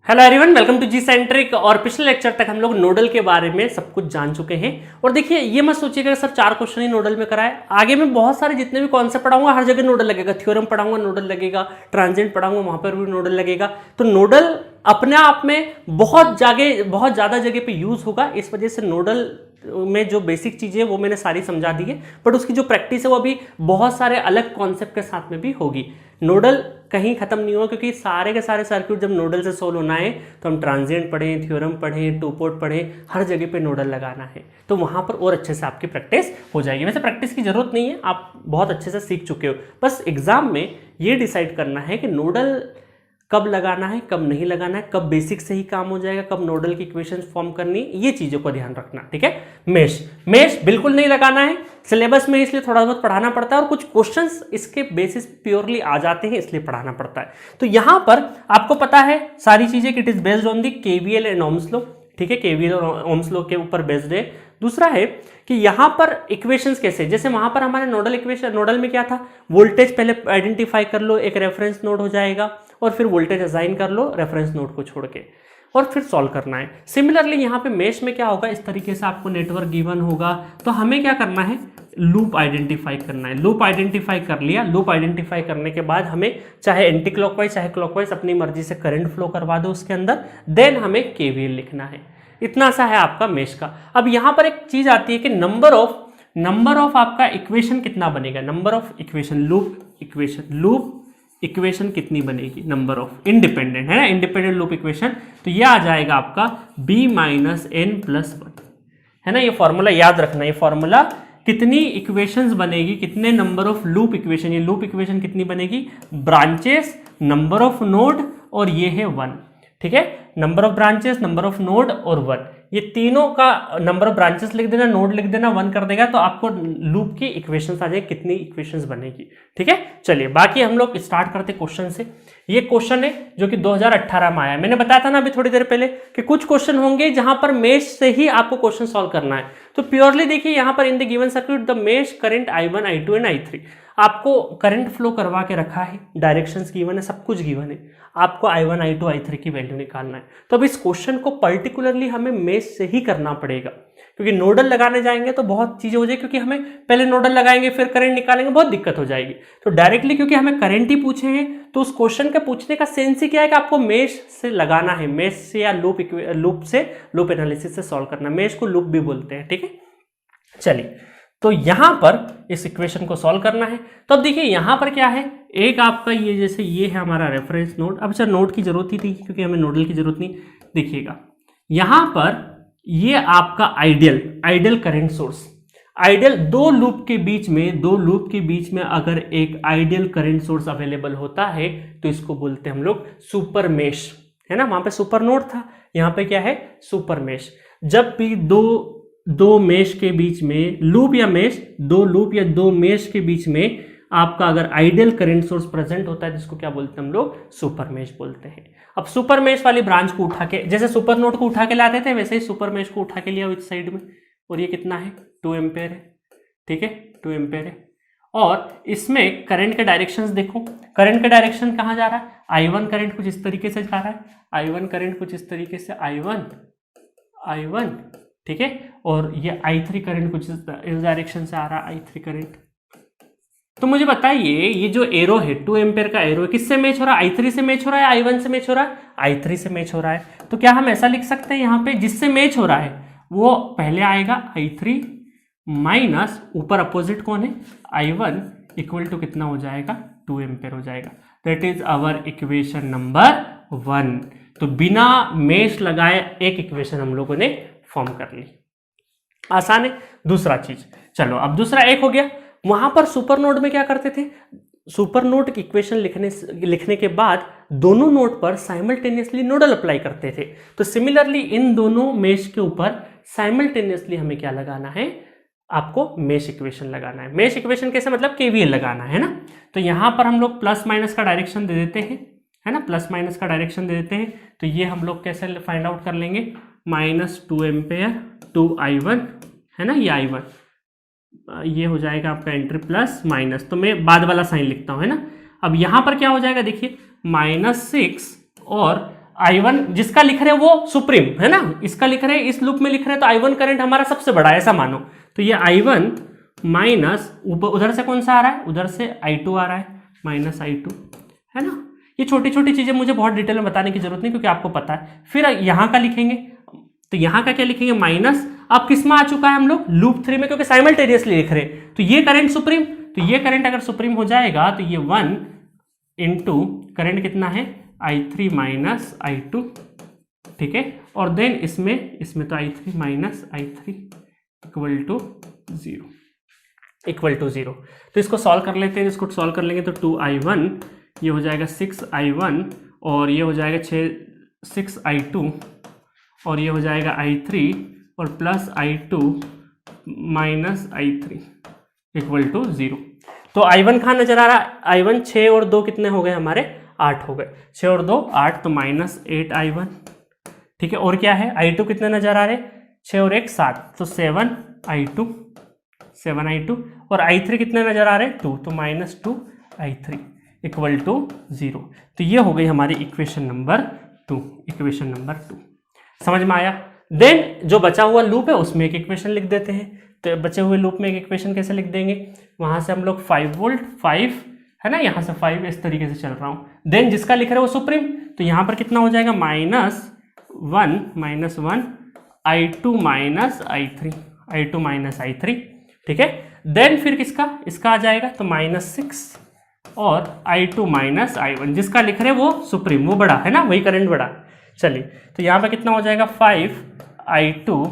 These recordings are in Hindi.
Hello everyone, welcome to G Centric. और पिछले लेक्चर तक हम लोग नोडल के बारे में सब कुछ जान चुके हैं। और देखिए, ये मत सोचिएगा सर 4 क्वेश्चन ही नोडल में कराए। आगे में बहुत सारे जितने भी कॉन्सेप्ट पढ़ाऊंगा हर जगह नोडल लगेगा। थ्योरम पढ़ाऊंगा नोडल लगेगा, ट्रांजेंट पढ़ाऊंगा वहां पर भी नोडल लगेगा। तो नोडल अपने आप में बहुत ज़्यादा जगह पे यूज होगा। इस वजह से नोडल में जो बेसिक चीज़ें वो मैंने सारी समझा दी है, बट उसकी जो प्रैक्टिस है वो अभी बहुत सारे अलग कॉन्सेप्ट के साथ में भी होगी। नोडल कहीं खत्म नहीं हुआ, क्योंकि सारे के सारे सर्किट जब नोडल से सोल्व होना है तो हम ट्रांजिएंट पढ़ें, थ्योरम पढ़ें, टू पोर्ट पढ़ें, हर जगह पे नोडल लगाना है। तो वहां पर और अच्छे से आपकी प्रैक्टिस हो जाएगी। वैसे प्रैक्टिस की जरूरत नहीं है, आप बहुत अच्छे से सीख चुके हो। बस एग्जाम में ये डिसाइड करना है कि नोडल कब लगाना है, कब नहीं लगाना है, कब बेसिक से ही काम हो जाएगा, कब नोडल की इक्वेशन फॉर्म करनी, ये चीजों का ध्यान रखना। ठीक है। मेश बिल्कुल नहीं लगाना है सिलेबस में, इसलिए थोड़ा बहुत पढ़ाना पड़ता है और कुछ क्वेश्चंस इसके बेसिस प्योरली आ जाते हैं, इसलिए पढ़ाना पड़ता है। तो यहां पर आपको पता है सारी चीजें कि it is based on the KVL and Ohm's law. ठीक है, केवीएल और ओम्स लॉ के ऊपर बेस्ड है। दूसरा है कि यहां पर इक्वेशंस कैसे, जैसे वहां पर हमारे नोडल में क्या था, वोल्टेज पहले आइडेंटिफाई कर लो, एक रेफरेंस नोड हो जाएगा, और फिर वोल्टेज असाइन कर लो रेफरेंस नोड को छोड़ के, और फिर सॉल्व करना है। सिमिलरली यहाँ पे मेश में क्या होगा, इस तरीके से आपको नेटवर्क गिवन होगा, तो हमें क्या करना है, लूप आइडेंटिफाई करना है। लूप आइडेंटिफाई कर लिया, लूप आइडेंटिफाई करने के बाद हमें चाहे एंटी क्लॉकवाइज चाहे क्लॉकवाइज अपनी मर्जी से करंट फ्लो करवा दो उसके अंदर, देन हमें केवीएल लिखना है। इतना सा है आपका मेश का। अब यहाँ पर एक चीज आती है कि नंबर ऑफ आपका इक्वेशन कितना बनेगा, number of equation, loop equation कितनी बनेगी, नंबर ऑफ इंडिपेंडेंट है ना, इंडिपेंडेंट लूप इक्वेशन। तो ये आ जाएगा आपका b माइनस एन प्लस 1 है ना। ये फॉर्मूला याद रखना, ये फॉर्मूला कितनी इक्वेशंस बनेगी, कितने नंबर ऑफ लूप इक्वेशन, ये लूप इक्वेशन कितनी बनेगी, ब्रांचेस, नंबर ऑफ नोड, और ये है 1। ठीक है, number of branches, number of node और 1, ये तीनों का नंबर ऑफ ब्रांचेस लिख देना, नोड लिख देना, 1 कर देगा, तो आपको लूप की इक्वेशंस आ जाएगी, कितनी इक्वेशंस बनेगी। ठीक है, चलिए बाकी हम लोग स्टार्ट करते क्वेश्चन से। ये क्वेश्चन है जो कि 2018 में आया। मैंने बताया था ना अभी थोड़ी देर पहले कि कुछ क्वेश्चन होंगे जहां पर मेश से ही आपको क्वेश्चन सॉल्व करना है। तो प्योरली देखिए यहां पर in the given circuit the mesh current I1, I2 and I3, आपको करंट फ्लो करवा के रखा है, डायरेक्शंस गिवन है, सब कुछ गिवन है, आपको I1, I2, I3 की वैल्यू निकालना है। तो अब इस क्वेश्चन को पर्टिकुलरली हमें मेश से ही करना पड़ेगा, क्योंकि नोडल लगाने जाएंगे तो बहुत चीजें हो जाएगी, क्योंकि हमें पहले नोडल लगाएंगे फिर करंट निकालेंगे, बहुत दिक्कत हो जाएगी। तो डायरेक्टली क्योंकि हमें करंट ही पूछे हैं, तो उस क्वेश्चन के पूछने का सेंस ही क्या है कि आपको मेश से लगाना है, मेश से या लूप एनालिसिस से सॉल्व करना। मेश को लूप भी बोलते हैं। ठीक है, चलिए तो यहां पर इस इक्वेशन को सॉल्व करना है। तो अब देखिए यहां पर क्या है, एक आपका ये जैसे ये है हमारा रेफरेंस नोड। अब अच्छा, नोड की जरूरत ही थी क्योंकि हमें नोडल की जरूरत नहीं। देखिएगा यहां पर ये आपका आइडियल करंट सोर्स, आइडियल दो लूप के बीच में अगर एक आइडियल करंट सोर्स अवेलेबल होता है तो इसको बोलते हैं हम लोग सुपर मेश, है ना। वहां पे सुपर नोड था, यहां पे क्या है, सुपर मेश। जब भी दो मेश के बीच में दो लूप या दो मेश के बीच में आपका अगर आइडियल करंट सोर्स प्रेजेंट होता है, जिसको क्या बोलते हैं हम लोग, सुपर मेश बोलते हैं। अब सुपर मेश वाली ब्रांच को उठा के, जैसे सुपर नोड को उठा के लाते थे वैसे ही सुपर मेश को उठा के लिया इस साइड में, और ये कितना है, 2 एम्पेयर है। ठीक है, 2 एम्पेयर है। और इसमें करंट के डायरेक्शंस देखो, करंट का डायरेक्शन कहाँ जा रहा है, I1 करंट कुछ इस तरीके से जा रहा है, I1 करंट कुछ इस तरीके से, I1, ठीक है, और ये I3 करंट कुछ इस डायरेक्शन से आ रहा है, I3 करंट। तो मुझे बताइए ये जो एरो है 2 एम्पेयर का एरो है, किससे मैच हो रहा है, I3 से मैच हो रहा है, I1 से मैच हो रहा है, I3 से मैच हो रहा है। तो क्या हम ऐसा लिख सकते हैं यहाँ पे, जिससे मैच हो रहा है वो पहले आएगा I3 माइनस ऊपर अपोजिट कौन है, I1, इक्वल टू कितना हो जाएगा, 2 एम्पेयर हो जाएगा। That is our equation number 1। तो बिना मेश लगाए एक इक्वेशन हम लोगों ने फॉर्म कर ली, आसान है। दूसरा चीज, चलो अब दूसरा एक हो गया। वहां पर सुपर नोड में क्या करते थे, सुपर नोड की इक्वेशन लिखने के बाद दोनों नोड पर साइमल्टेनियसली नोडल अप्लाई करते थे। तो सिमिलरली इन दोनों मेश के ऊपर साइमल्टेनियसली हमें क्या लगाना है, आपको मेश इक्वेशन लगाना है। मेश इक्वेशन कैसे, मतलब केवीएल लगाना है ना। तो यहां पर हम लोग प्लस माइनस का डायरेक्शन दे देते हैं, है ना, प्लस माइनस का डायरेक्शन दे देते हैं। तो ये हम लोग कैसे फाइंड आउट कर लेंगे, -2 एम्पेयर 2 I1, है ना, ये I1, ये हो जाएगा आपका एंट्री प्लस माइनस, तो मैं बाद वाला साइन लिखता हूं, है ना। अब यहां पर क्या हो जाएगा, देखिए -6 और I1 जिसका लिख रहे हैं वो सुप्रीम है ना, इसका लिख रहे हैं, इस लूप में लिख रहे हैं, तो I1 करंट हमारा सबसे बड़ा है ऐसा मानो। तो ये I1 माइनस उधर से कौन सा आ रहा है, उधर से I2 आ रहा है, माइनस I2 है ना। ये छोटी छोटी चीजें मुझे बहुत डिटेल में बताने की जरूरत नहीं क्योंकि आपको पता है। फिर यहाँ का लिखेंगे, तो यहाँ का क्या लिखेंगे, माइनस। अब किस में आ चुका है हम लोग, लूप 3 में, क्योंकि साइमल्टेनियसली लिख रहे हैं। तो ये करंट सुप्रीम, तो ये करंट अगर सुप्रीम हो जाएगा तो ये 1 इंटू करंट कितना है I3 माइनस I2, ठीक है। और देन इसमें तो I3 minus I3 equal to 0। तो इसको सॉल्व कर लेते हैं, इसको सॉल्व कर लेंगे तो 2I1 ये हो जाएगा 6I1 और ये हो जाएगा 6I2 और ये हो जाएगा I3 और plus I2 minus I3 equal to 0। तो I1 कहाँ नजर आ रहा है, I1 6 और 2 कितने हो गए हमारे, 8 हो गए, 6 और 2 8, तो माइनस 8I1, ठीक है। और क्या है, I2 कितने नजर आ रहे, 6 और 1 7, तो 7I2 और I3 कितने नजर आ रहे, 2, तो माइनस 2I3 इक्वल टू 0। तो ये हो गई हमारी इक्वेशन नंबर 2, इक्वेशन नंबर 2 समझ में आया। देन जो बचा हुआ लूप है उसमें एक इक्वेशन लिख देते हैं। तो बचे हुए लूप में एक इक्वेशन कैसे लिख देंगे, वहां से हम लोग 5 वोल्ट 5 है ना, यहाँ से 5 इस तरीके से चल रहा हूँ। देन जिसका लिख रहे हैं वो सुप्रीम, तो यहाँ पर कितना हो जाएगा, -1 I2 माइनस I3, ठीक है। देन फिर किसका, इसका आ जाएगा तो -6 और I2 माइनस I1, जिसका लिख रहे हैं वो सुप्रीम, वो बड़ा है ना, वही करंट बड़ा। चलिए तो यहाँ पर कितना हो जाएगा, 5I2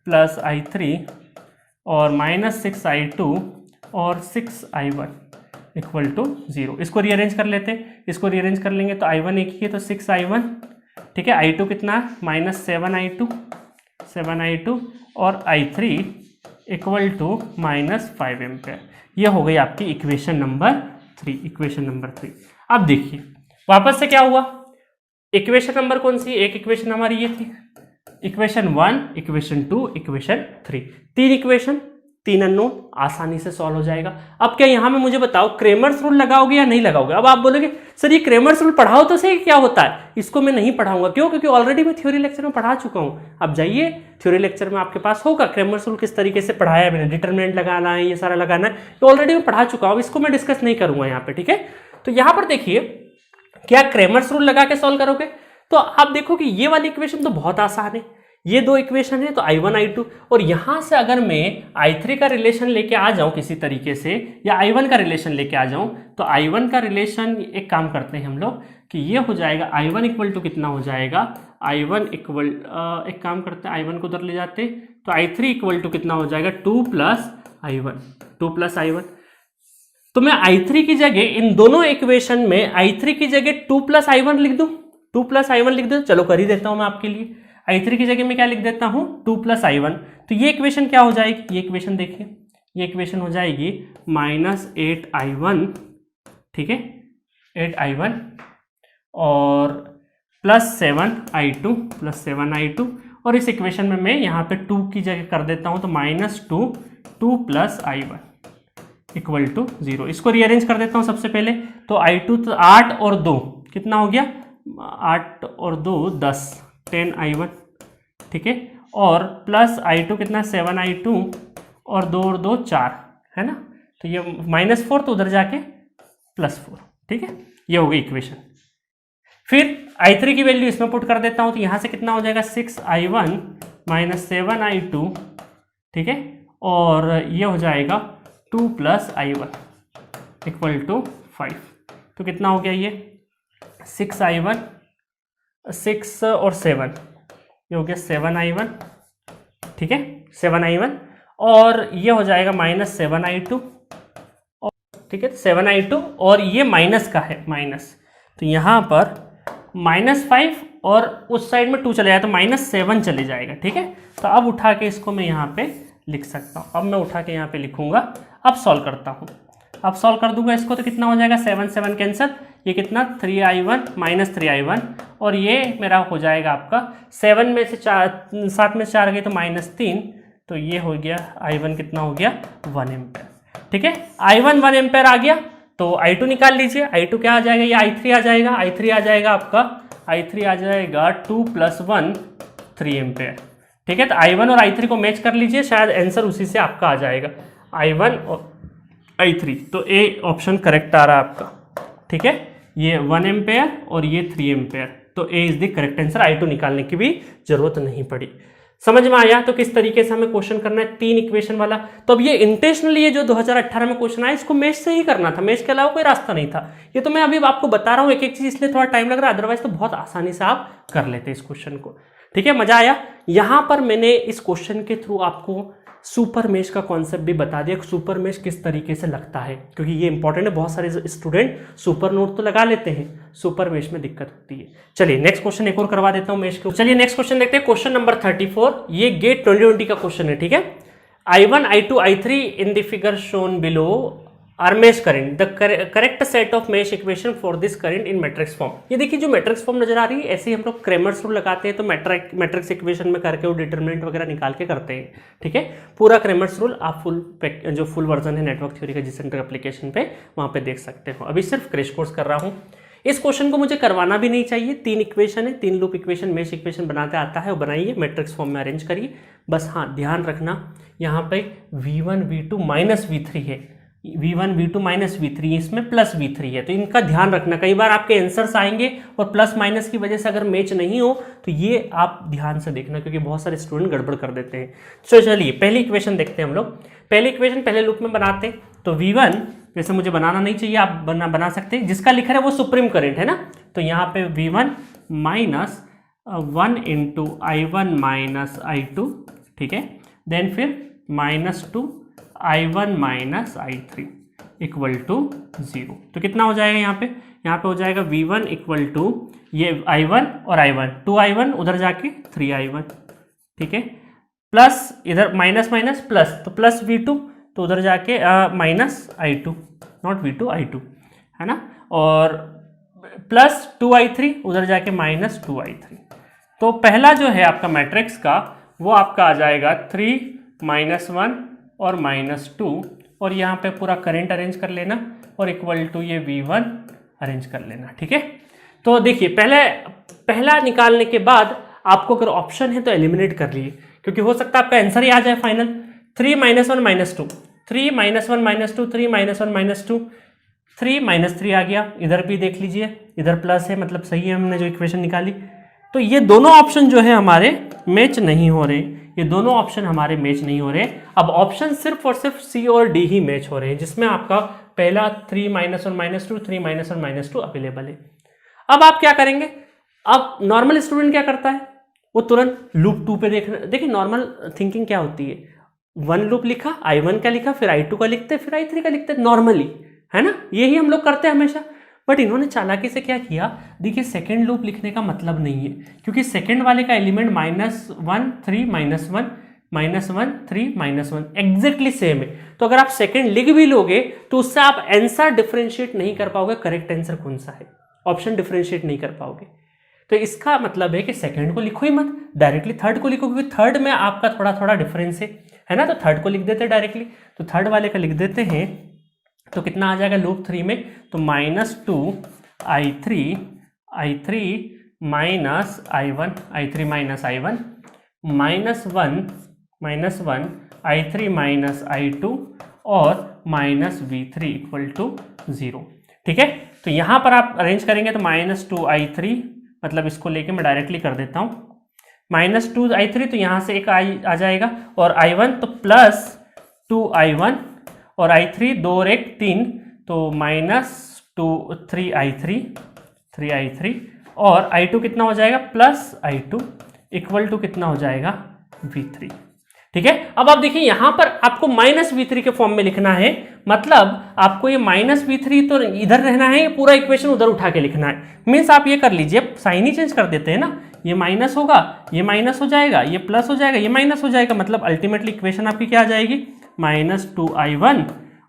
प्लस I3 और -6I2 और 6I1 इक्वल टू 0। इसको रीअरेंज कर लेते हैं, इसको रीअरेंज कर लेंगे तो I1 एक ही है तो 6I1, ठीक है। I2 कितना है, -7I2 और I3 इक्वल टू -5 एम्पेयर। ये हो गई आपकी इक्वेशन नंबर 3, इक्वेशन नंबर 3। अब देखिए वापस से क्या हुआ, इक्वेशन नंबर कौन सी, एक इक्वेशन हमारी ये थी, equation 1, equation 2, equation 3, 3 equation 3 unknown, आसानी से सॉल्व हो जाएगा। अब क्या यहाँ में मुझे बताओ क्रेमर्स रूल लगाओगे या नहीं लगाओगे। अब आप बोलोगे सर ये क्रेमर्स रूल पढ़ाओ तो सही, क्या होता है, इसको मैं नहीं पढ़ाऊंगा, क्यों, क्योंकि ऑलरेडी मैं थ्योरी लेक्चर में पढ़ा चुका हूँ। अब जाइए थ्योरी लेक्चर में आपके पास होगा क्रेमर्स रूल किस तरीके से पढ़ाया है मैंने, डिटरमिनेंट लगाना है, ये सारा लगाना है, तो ऑलरेडी मैं पढ़ा चुका हूँ, इसको मैं डिस्कस नहीं करूंगा यहाँ पे, ठीक है। तो यहाँ पर देखिए क्या क्रेमर्स रूल लगा के सॉल्व करोगे, तो आप देखो कि ये वाली इक्वेशन तो बहुत आसान है, ये दो इक्वेशन है तो I1 I2, और यहां से अगर मैं I3 का रिलेशन लेके आ जाऊं किसी तरीके से, या I1 का रिलेशन लेके आ जाऊं, तो I1 का रिलेशन एक काम करते हैं हम लोग कि ये हो जाएगा I1 इक्वल टू कितना हो जाएगा, I1 इक्वल एक काम करते हैं I1 को उधर ले जाते तो I3 इक्वल टू कितना हो जाएगा 2 प्लस I1। तो मैं I3 की जगह इन दोनों इक्वेशन में I3 की जगह 2 प्लस I1 लिख दूं, 2 प्लस I1 लिख दूं, चलो कर ही देता हूं मैं आपके लिए। I3 की जगह में क्या लिख देता हूं 2 प्लस I1, तो ये इक्वेशन क्या हो जाएगी, ये इक्वेशन देखिए, ये इक्वेशन हो जाएगी -8I1, ठीक है, 8I1 और प्लस 7I2 और इस इक्वेशन में मैं यहाँ पे 2 की जगह कर देता हूँ तो -2 प्लस I1 इक्वल टू 0। इसको रीअरेंज कर देता हूँ सबसे पहले, तो I2 तो 8 और 2 कितना हो गया, 8 और 2 10, 10I1, ठीक है, और प्लस I2 कितना 7I2 और 2 और 2 4 है ना, तो ये -4 तो उधर जाके +4, ठीक है, ये हो गई इक्वेशन। फिर I3 की वैल्यू इसमें पुट कर देता हूं तो यहां से कितना हो जाएगा 6I1 माइनस 7I2, ठीक है, और ये हो जाएगा 2 प्लस I1 इक्वल टू 5। तो कितना हो गया ये 6I1, 6 और 7, ये हो गया 7I1, ठीक है, 7I1 और ये हो जाएगा -7I2, ठीक है, 7I2 और ये माइनस का है माइनस, तो यहाँ पर -5 और उस साइड में 2 चले जाए तो -7 चले जाएगा, ठीक है। तो अब उठा के इसको मैं यहाँ पे लिख सकता हूँ, अब मैं उठा के यहाँ पे लिखूंगा। अब सॉल्व करता हूँ, अब सॉल्व कर दूंगा इसको तो कितना हो जाएगा 7 7 कैंसिल, ये कितना 3I1 -3I1 और ये मेरा हो जाएगा आपका 7 में से 7 में से 4 गए तो -3, तो ये हो गया I1 कितना हो गया 1 एम्पेयर, ठीक है। I1 1 एम्पेयर आ गया तो I2 निकाल लीजिए, I2 क्या आ जाएगा, ये I3 आ जाएगा, I3 आ जाएगा आपका I3 आ जाएगा 2 + 1 3 एम्पेयर। ठीक है, तो I1 और I3 को मैच कर लीजिए, शायद आंसर उसी से आपका आ जाएगा, I1 और I3। तो ए ऑप्शन करेक्ट आ रहा है आपका। ठीक है, ये 1 एम्पेयर और ये 3 एम्पेयर, तो A is the correct answer. I2 निकालने की भी जरूरत नहीं पड़ी। समझ में आया तो किस तरीके से हमें क्वेश्चन करना है, 3 इक्वेशन वाला। तो अब ये इंटेंशनली ये जो 2018 में क्वेश्चन आया इसको मेश से ही करना था, मेश के अलावा कोई रास्ता नहीं था। ये तो मैं अभी आपको बता रहा हूँ एक एक चीज, इसलिए थोड़ा टाइम लग रहा है, अदरवाइज तो बहुत आसानी से आप कर लेते इस क्वेश्चन को। ठीक है, मजा आया। यहां पर मैंने इस क्वेश्चन के थ्रू आपको सुपर मेश का कॉन्सेप्ट भी बता दिया, सुपर मेश किस तरीके से लगता है, क्योंकि ये इंपॉर्टेंट है। बहुत सारे स्टूडेंट सुपर नोड तो लगा लेते हैं, सुपर मेश में दिक्कत होती है। चलिए नेक्स्ट क्वेश्चन एक और करवा देता हूं मेश को। चलिए नेक्स्ट क्वेश्चन देखते हैं, क्वेश्चन नंबर 34। ये गेट 2020 का क्वेश्चन है। ठीक है, I1, I2, I3 in the figure shown below are mesh current, the correct set of mesh equation for this current in matrix form. ये देखिए जो मैट्रिक्स फॉर्म नजर आ रही है, ऐसे ही हम लोग क्रेमर्स रूल लगाते हैं, तो मैट्रिक्स इक्वेशन में करके वो डिटरमिनेंट वगैरह निकाल के करते हैं। ठीक है, पूरा क्रेमर्स रूल आप फुल वर्जन है नेटवर्क थ्योरी का जिस सेंटर एप्लीकेशन पे, वहां पे देख सकते हो। अभी सिर्फ क्रैश कोर्स कर रहा हूँ। इस क्वेश्चन को मुझे करवाना भी नहीं चाहिए, 3 इक्वेशन है, 3 लूप इक्वेशन मेश इक्वेशन बनाते आता है, वो बनाइए, मैट्रिक्स फॉर्म में अरेंज करिए। बस हाँ ध्यान रखना, यहाँ पे V1 V2 माइनस V3 है, V1 V2 माइनस V3, इसमें प्लस V3 है, तो इनका ध्यान रखना। कई बार आपके आंसर्स आएंगे और प्लस माइनस की वजह से अगर मैच नहीं हो तो ये आप ध्यान से देखना, क्योंकि बहुत सारे स्टूडेंट गड़बड़ कर देते हैं। तो चलिए पहली इक्वेशन देखते हैं हम लोग। पहली इक्वेशन पहले लूप में बनाते हैं। तो V1 वैसे मुझे बनाना नहीं चाहिए, आप बना सकते हैं, जिसका लिखा है वो सुप्रीम करंट है ना, तो यहाँ पे V1 minus 1 into I1 minus I2। ठीक है, देन फिर -2 I1 minus I3 equal to 0। तो कितना हो जाएगा यहाँ पे हो जाएगा V1 इक्वल टू ये I1 और I1, 2I1 उधर जाके 3I1। ठीक है, प्लस इधर माइनस माइनस प्लस, तो प्लस V2 तो उधर जाके minus I2, not V2 I2 है ना, और प्लस 2I3 उधर जाके माइनस 2I3। तो पहला जो है आपका मैट्रिक्स का वो आपका आ जाएगा 3 -1 और -2, और यहाँ पे पूरा करंट अरेंज कर लेना और इक्वल टू ये V1 अरेंज कर लेना। ठीक है, तो देखिए पहला निकालने के बाद आपको अगर ऑप्शन है तो एलिमिनेट कर लिए, क्योंकि हो सकता है आपका आंसर ही आ जाए फाइनल। 3 -1 -2, 3 -1 -2, 3 -1 -2, 3 -3 आ गया। इधर भी देख लीजिए, इधर प्लस है, मतलब सही है हमने जो इक्वेशन निकाली। तो ये दोनों ऑप्शन जो है हमारे मैच नहीं हो रहे, ये दोनों ऑप्शन हमारे मैच नहीं हो रहे। अब ऑप्शन सिर्फ और सिर्फ सी और डी ही मैच हो रहे हैं, जिसमें आपका पहला 3 -1 -2, 3 -1 -2 अवेलेबल है। अब आप क्या करेंगे, अब नॉर्मल स्टूडेंट क्या करता है, वो तुरंत लूप 2 पे देखिए नॉर्मल थिंकिंग क्या होती है, 1 लूप लिखा, I1 का लिखा, फिर I2 का लिखते, फिर I3 का लिखते, नॉर्मली, है ना, यही हम लोग करते हैं हमेशा। बट इन्होंने चालाकी से क्या किया, देखिए सेकेंड लूप लिखने का मतलब नहीं है, क्योंकि सेकेंड वाले का एलिमेंट -1 3 -1 -1 3 -1 एग्जैक्टली सेम है। तो अगर आप सेकेंड लिख भी लोगे तो उससे आप आंसर डिफरेंशिएट नहीं कर पाओगे, करेक्ट आंसर कौन सा है, ऑप्शन डिफरेंशिएट नहीं कर पाओगे। तो इसका मतलब है कि सेकेंड को लिखो ही मत, डायरेक्टली थर्ड को लिखो, क्योंकि थर्ड में आपका थोड़ा थोड़ा डिफरेंस है ना, तो थर्ड को लिख देते डायरेक्टली। तो थर्ड वाले का लिख देते हैं, तो कितना आ जाएगा लूप 3 में, तो -2 I3 minus I1 I3 minus I1 -1 I3 minus I2 और -V3 इक्वल टू 0। ठीक है, तो यहां पर आप अरेंज करेंगे तो -2 I3, मतलब इसको लेके मैं डायरेक्टली कर देता हूं, -2 I3, तो यहां से एक I आ जाएगा, और I1 तो +2 I1 और I3 2 और 1 3, तो -2 3 I3 और I2 कितना हो जाएगा +I2 इक्वल टू कितना हो जाएगा V3। ठीक है, अब आप देखिए यहां पर आपको -V3 के फॉर्म में लिखना है, मतलब आपको ये -V3 तो इधर रहना है, ये पूरा इक्वेशन उधर उठा के लिखना है। मीन्स आप ये कर लीजिए, साइन ही चेंज कर देते हैं ना, ये माइनस होगा, ये माइनस हो जाएगा, ये प्लस हो जाएगा, ये माइनस हो जाएगा, मतलब अल्टीमेटली इक्वेशन आपकी क्या आ जाएगी, -2 I1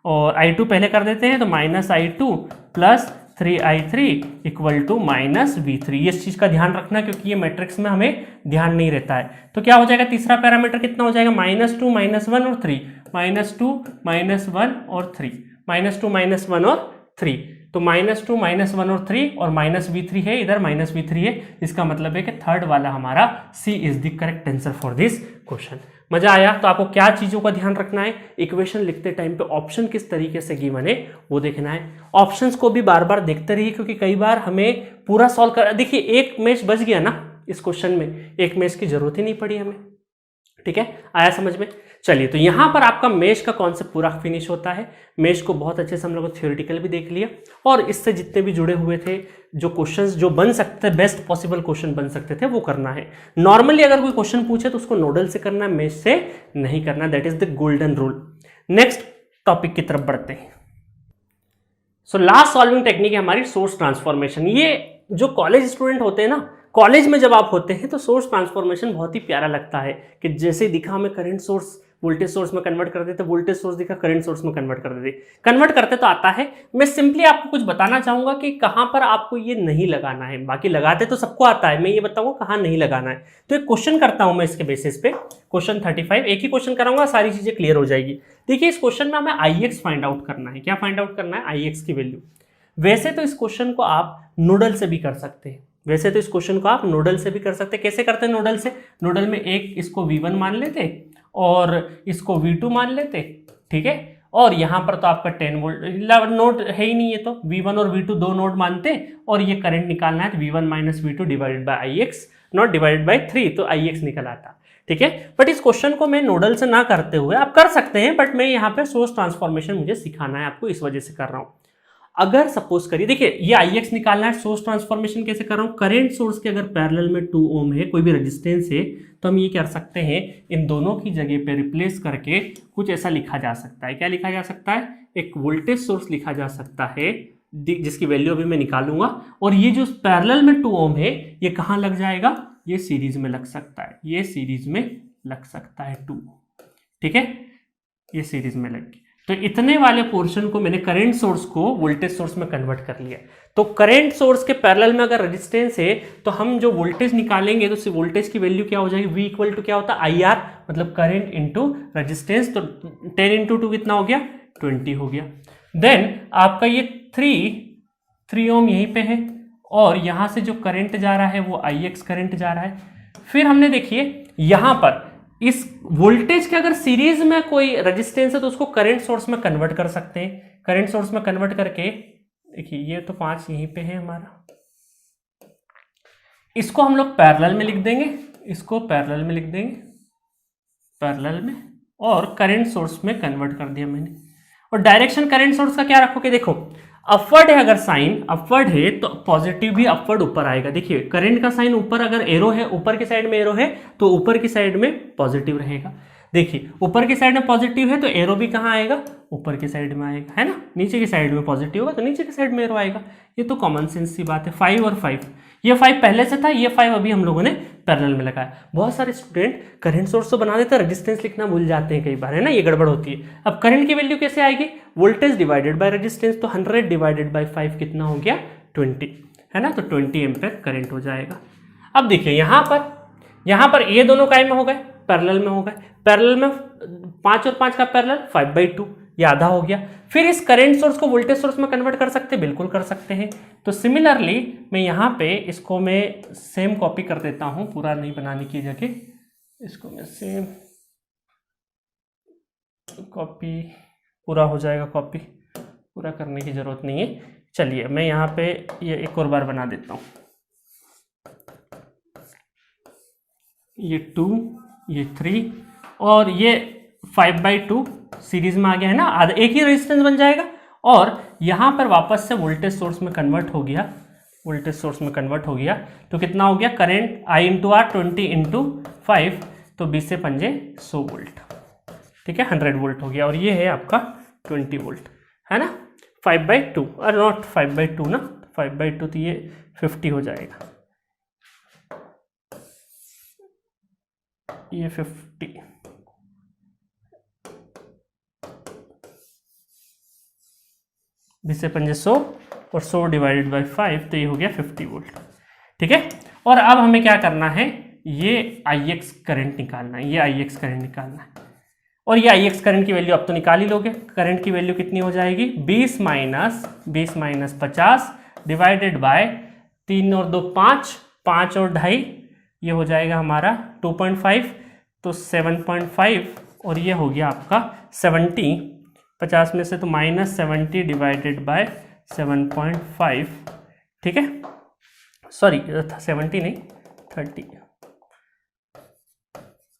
और I2 पहले कर देते हैं, तो -I2 + 3I3 equal to -V3। ये इस चीज का ध्यान रखना, क्योंकि ये मैट्रिक्स में हमें ध्यान नहीं रहता है। तो क्या हो जाएगा, तीसरा पैरामीटर कितना हो जाएगा, -2 -1 और 3, -2 -1 और 3, -2 -1 और 3। तो -2 -1 और 3 और -v3 है, इधर -v3 है। इसका मतलब है कि थर्ड वाला हमारा C is the correct answer for this question. मजा आया? तो आपको क्या चीजों का ध्यान रखना है, इक्वेशन लिखते टाइम पे ऑप्शन किस तरीके से गिवन है वो देखना है। ऑप्शंस को भी बार बार देखते रहिए, क्योंकि कई बार हमें पूरा सॉल्व कर, देखिए एक मेश बच गया ना इस क्वेश्चन में, एक मेश की जरूरत ही नहीं पड़ी हमें। ठीक है, आया समझ में? चलिए, तो यहां पर आपका मेश का कॉन्सेप्ट पूरा फिनिश होता है। मेश को बहुत अच्छे से हम लोग थ्योरेटिकल भी देख लिया, और इससे जितने भी जुड़े हुए थे जो क्वेश्चंस जो बन सकते थे, बेस्ट पॉसिबल क्वेश्चन बन सकते थे, वो करना है। नॉर्मली अगर कोई क्वेश्चन पूछे तो उसको नोडल से करना है, मेश से नहीं करना। That is the golden rule. Next topic की तरफ बढ़ते हैं। सो लास्ट सॉल्विंग टेक्निक है हमारी सोर्स ट्रांसफॉर्मेशन। ये जो कॉलेज स्टूडेंट होते हैं ना, कॉलेज में जब आप होते हैं तो सोर्स ट्रांसफॉर्मेशन बहुत ही प्यारा लगता है कि जैसे दिखा हमें करंट सोर्स वोल्टेज सोर्स में कन्वर्ट कर देते, वोल्टेज सोर्स दिखा करंट सोर्स में कन्वर्ट कर देते। कन्वर्ट करते तो आता है। मैं सिंपली आपको कुछ बताना चाहूंगा कि कहां पर आपको ये नहीं लगाना है। बाकी लगाते तो सबको आता है, मैं ये बताऊंगा कहां नहीं लगाना है। तो एक क्वेश्चन करता हूं मैं इसके बेसिस पे, क्वेश्चन 35। एक ही क्वेश्चन कराऊंगा, सारी चीजें क्लियर हो जाएगी। देखिए, इस क्वेश्चन में हमें IX फाइंड आउट करना है। क्या फाइंड आउट करना है? IX की वैल्यू। वैसे तो इस क्वेश्चन को आप नोडल से भी कर सकते हैं, वैसे तो इस क्वेश्चन को आप नोडल से भी कर सकते हैं। कैसे करते हैं नोडल से? नोडल में एक इसको V1 मान लेते और इसको V2 मान लेते, ठीक है। और यहां पर तो आपका 10 वोल्ट नोड है ही नहीं, है तो V1 और V2 दो नोड मानते, और ये करंट निकालना है तो V1 minus V2 divided by IX, not divided by 3, तो IX निकल आता, ठीक है। बट इस क्वेश्चन को मैं नोडल से ना करते हुए आप कर सकते हैं, बट मैं यहाँ पे सोर्स ट्रांसफॉर्मेशन मुझे सिखाना है आपको, इस वजह से कर रहा हूँ। अगर सपोज करिए, देखिए ये IX निकालना है, सोर्स ट्रांसफॉर्मेशन कैसे कर रहा हूं, करंट सोर्स के अगर पैरेलल में 2 ओम है, कोई भी रेजिस्टेंस है, तो हम ये कर सकते हैं, इन दोनों की जगह पे रिप्लेस करके कुछ ऐसा लिखा जा सकता है। क्या लिखा जा सकता है? एक वोल्टेज सोर्स लिखा जा सकता है, जिसकी वैल्यू अभी मैं निकालूंगा, और ये जो पैरेलल में 2 ओम है ये कहां लग जाएगा? ये सीरीज में लग सकता है, ये सीरीज में लग सकता है 2, ठीक है, ये सीरीज में लग गई। तो इतने वाले पोर्शन को मैंने करंट सोर्स को वोल्टेज सोर्स में कन्वर्ट कर लिया। तो करंट सोर्स के पैरेलल में अगर रेजिस्टेंस है तो हम जो वोल्टेज निकालेंगे तो वोल्टेज की वैल्यू क्या हो जाएगी? V इक्वल टू क्या होता है? IR, मतलब करंट इंटू रेजिस्टेंस। तो 10 इंटू 2 कितना हो गया? 20 हो गया। देन आपका ये 3 ओम यहीं पे है, और यहां से जो करंट जा रहा है वो IX करंट जा रहा है। फिर हमने देखिए यहां पर इस वोल्टेज के अगर सीरीज में कोई रेजिस्टेंस है तो उसको करंट सोर्स में कन्वर्ट कर सकते हैं। करंट सोर्स में कन्वर्ट करके देखिए ये तो 5 यहीं पे है हमारा, इसको हम लोग पैरेलल में लिख देंगे, इसको पैरेलल में लिख देंगे, पैरेलल में, और करंट सोर्स में कन्वर्ट कर दिया मैंने। और डायरेक्शन करंट सोर्स का क्या रखोगे? देखो अपवर्ड है, अगर साइन अपवर्ड है तो पॉजिटिव भी अपवर्ड ऊपर आएगा। देखिए करंट का साइन ऊपर, अगर एरो है ऊपर की साइड में एरो है तो ऊपर की साइड में पॉजिटिव रहेगा। देखिए ऊपर की साइड में पॉजिटिव है तो एरो भी कहाँ आएगा? ऊपर की साइड में आएगा, है ना। नीचे की साइड में पॉजिटिव होगा तो नीचे की साइड में एरो आएगा। ये तो कॉमन सेंस सी बात है। 5 और 5, ये 5 पहले से था, ये 5 अभी हम लोगों ने पैरेलल में लगाया। बहुत सारे स्टूडेंट करंट सोर्स तो बना देते हैं, रेजिस्टेंस लिखना भूल जाते हैं कई बार, है ना, ये गड़बड़ होती है। अब करंट की वैल्यू कैसे आएगी? वोल्टेज डिवाइडेड बाय रेजिस्टेंस, तो 100 डिवाइडेड बाय 5 कितना हो गया? 20, है ना। तो 20 एम्पीयर करंट हो जाएगा। अब देखिए यहाँ पर ये दोनों काय में हो गए? पैरेलल में हो गए। पैरेलल में 5 और 5 का पैरेलल 5/2, ये आधा हो गया। फिर इस करंट सोर्स को वोल्टेज सोर्स में कन्वर्ट कर सकते हैं, बिल्कुल कर सकते हैं। तो सिमिलरली मैं यहाँ पे इसको मैं सेम कॉपी कर देता हूँ, पूरा नहीं बनाने की जगह इसको मैं सेम कॉपी, पूरा हो जाएगा कॉपी, पूरा करने की जरूरत नहीं है। चलिए मैं यहाँ पे ये एक और बार बना देता हूँ। ये 2, ये 3 और ये 5/2 सीरीज में आ गया, है ना, आधा एक ही रेजिस्टेंस बन जाएगा। और यहाँ पर वापस से वोल्टेज सोर्स में कन्वर्ट हो गया, वोल्टेज सोर्स में कन्वर्ट हो गया। तो कितना हो गया? Current I into R 20 into 5, तो 20 से 5 100 वोल्ट, ठीक है, 100 वोल्ट हो गया। और ये है आपका 20 वोल्ट, है ना। 5/2 और नॉट 5/2 ना, 5/2 तो ये 50 हो जाएगा, ये 50, से 500 और 100 डिवाइडेड बाई 5, तो ये हो गया 50 वोल्ट, ठीक है। और अब हमें क्या करना है? ये IX करंट निकालना है, ये IX करंट निकालना है। और ये आई एक्स करंट की वैल्यू आप तो निकाल ही लोगे। करंट की वैल्यू कितनी हो जाएगी, 20 माइनस 50 डिवाइडेड बाय 3 और 2 5, 5 और 2.5, ये हो जाएगा हमारा 2.5, तो 7.5, और ये हो गया आपका 70। 50 में से तो -70 डिवाइडेड बाय 7.5, ठीक है, सॉरी 70 नहीं 30,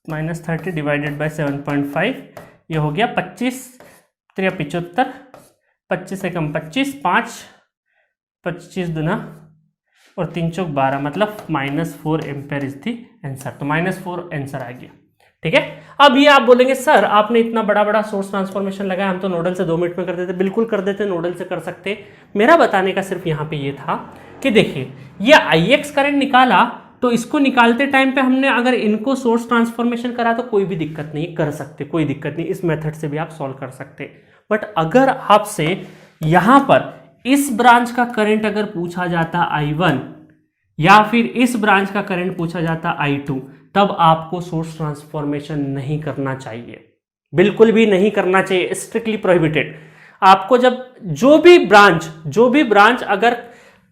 -30 डिवाइडेड बाय 7.5, ये हो गया 25, 3 75, 25 से कम 25, 5 25 दूना और 3 चौक 12, मतलब -4 एम्पेयर इज दी आंसर। तो -4 आंसर आ गया, ठीक है। अब ये आप बोलेंगे सर आपने इतना बड़ा बड़ा सोर्स ट्रांसफॉर्मेशन लगाया, हम तो नोडल से 2 मिनट में कर देते। बिल्कुल कर देते, नोडल से कर सकते। मेरा बताने का सिर्फ यहाँ पे ये था कि देखिए ये आई एक्स करंट निकाला, तो इसको निकालते टाइम पे हमने अगर इनको सोर्स ट्रांसफॉर्मेशन करा तो कोई भी दिक्कत नहीं, कर सकते, कोई दिक्कत नहीं, इस मेथड से भी आप सॉल्व कर सकते। बट अगर आपसे यहां पर इस ब्रांच का करंट अगर पूछा जाता I1 या फिर इस ब्रांच का करंट पूछा जाता I2, तब आपको सोर्स ट्रांसफॉर्मेशन नहीं करना चाहिए, बिल्कुल भी नहीं करना चाहिए, स्ट्रिक्टली प्रोहिबिटेड। आपको जब जो भी ब्रांच अगर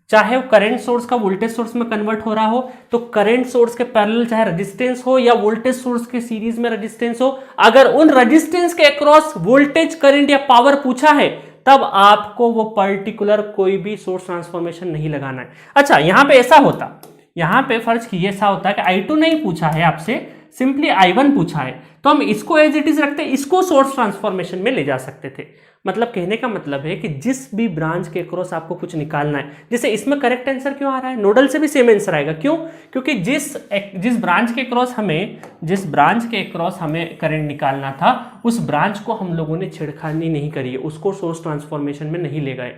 चाहे वो करंट सोर्स का वोल्टेज सोर्स में कन्वर्ट हो रहा हो, तो करंट सोर्स के पैरेलल चाहे रेजिस्टेंस हो या वोल्टेज सोर्स के सीरीज में रेजिस्टेंस हो, अगर उन रेजिस्टेंस के अक्रॉस वोल्टेज करंट या पावर पूछा है, तब आपको वो पर्टिकुलर कोई भी सोर्स ट्रांसफॉर्मेशन नहीं लगाना है। अच्छा, यहां पे ऐसा होता, यहां पे फर्ज कीजिए ऐसा होता है कि I2 नहीं पूछा है आपसे, सिंपली I1 पूछा है, तो हम इसको एज इट इज रखते, इसको सोर्स ट्रांसफॉर्मेशन में ले जा सकते थे। मतलब कहने का मतलब है कि जिस भी ब्रांच के अक्रॉस आपको कुछ निकालना है, जैसे इसमें करेक्ट आंसर क्यों आ रहा है, नोडल से भी सेम आंसर आएगा। क्यों? क्योंकि जिस ब्रांच के अक्रॉस हमें करंट निकालना था, उस ब्रांच को हम लोगों ने छेड़खानी नहीं करी है, उसको सोर्स ट्रांसफॉर्मेशन में नहीं ले गए।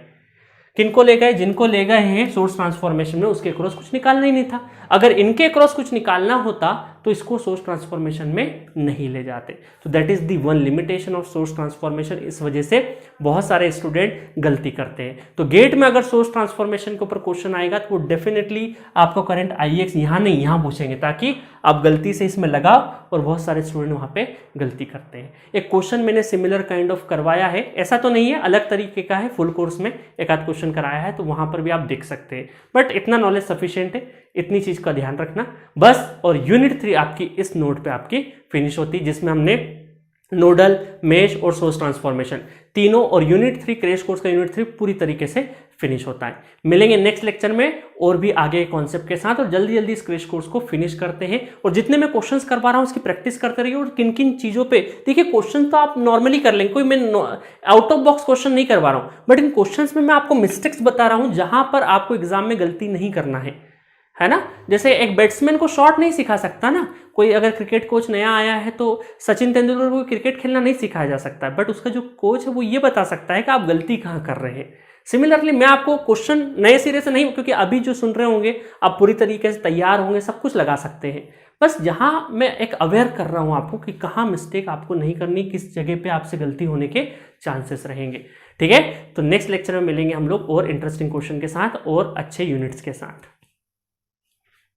किनको ले गए? जिनको ले गए हैं सोर्स ट्रांसफॉर्मेशन में, उसके अक्रॉस कुछ निकालना ही नहीं था। अगर इनके अक्रॉस कुछ निकालना होता तो इसको सोर्स ट्रांसफॉर्मेशन में नहीं ले जाते। तो that is the one limitation of source transformation. इस वजह से बहुत सारे स्टूडेंट गलती करते हैं। तो गेट में अगर सोर्स ट्रांसफॉर्मेशन के ऊपर क्वेश्चन आएगा तो वो डेफिनेटली आपको करंट आई एक्स यहाँ नहीं यहाँ पूछेंगे, ताकि आप गलती से इसमें लगाओ, और बहुत सारे स्टूडेंट वहाँ पे गलती करते हैं। एक क्वेश्चन मैंने सिमिलर काइंड ऑफ करवाया है, ऐसा तो नहीं है, अलग तरीके का है, फुल कोर्स में एक आध क्वेश्चन कराया है, तो वहाँ पर भी आप देख सकते हैं। बट इतना नॉलेज सफिशिएंट है, इतनी चीज का ध्यान रखना बस। और यूनिट 3 आपकी इस नोट पे आपकी फिनिश होती है, जिसमें हमने नोडल, मेश और सोर्स ट्रांसफॉर्मेशन तीनों, और यूनिट 3 क्रैश कोर्स का यूनिट 3 पूरी तरीके से फिनिश होता है। मिलेंगे नेक्स्ट लेक्चर में और भी आगे कॉन्सेप्ट के साथ, और जल्दी जल्दी इस क्रैश कोर्स को फिनिश करते हैं। और जितने मैं क्वेश्चंस करवा रहा हूं उसकी प्रैक्टिस करते रहिए। और किन किन चीजों पे देखिए, क्वेश्चन तो आप नॉर्मली कर लेंगे, कोई मैं आउट ऑफ बॉक्स क्वेश्चन नहीं करवा रहा हूं, बट इन क्वेश्चंस में मैं आपको मिस्टेक्स बता रहा हूं जहां पर आपको एग्जाम में गलती नहीं करना है ना। जैसे एक बैट्समैन को शॉट नहीं सिखा सकता ना, कोई अगर क्रिकेट कोच नया आया है तो सचिन तेंदुलकर को क्रिकेट खेलना नहीं सिखाया जा सकता, बट उसका जो कोच है वो ये बता सकता है कि आप गलती कहाँ कर रहे हैं। सिमिलरली मैं आपको क्वेश्चन नए सिरे से नहीं, क्योंकि अभी जो सुन रहे होंगे आप पूरी तरीके से तैयार होंगे, सब कुछ लगा सकते हैं। बस यहाँ मैं एक अवेयर कर रहा हूँ आपको कि कहाँ मिस्टेक आपको नहीं करनी, किस जगह पे आपसे गलती होने के चांसेस रहेंगे। ठीक है, तो नेक्स्ट लेक्चर में मिलेंगे हम लोग और इंटरेस्टिंग क्वेश्चन के साथ और अच्छे यूनिट्स के साथ।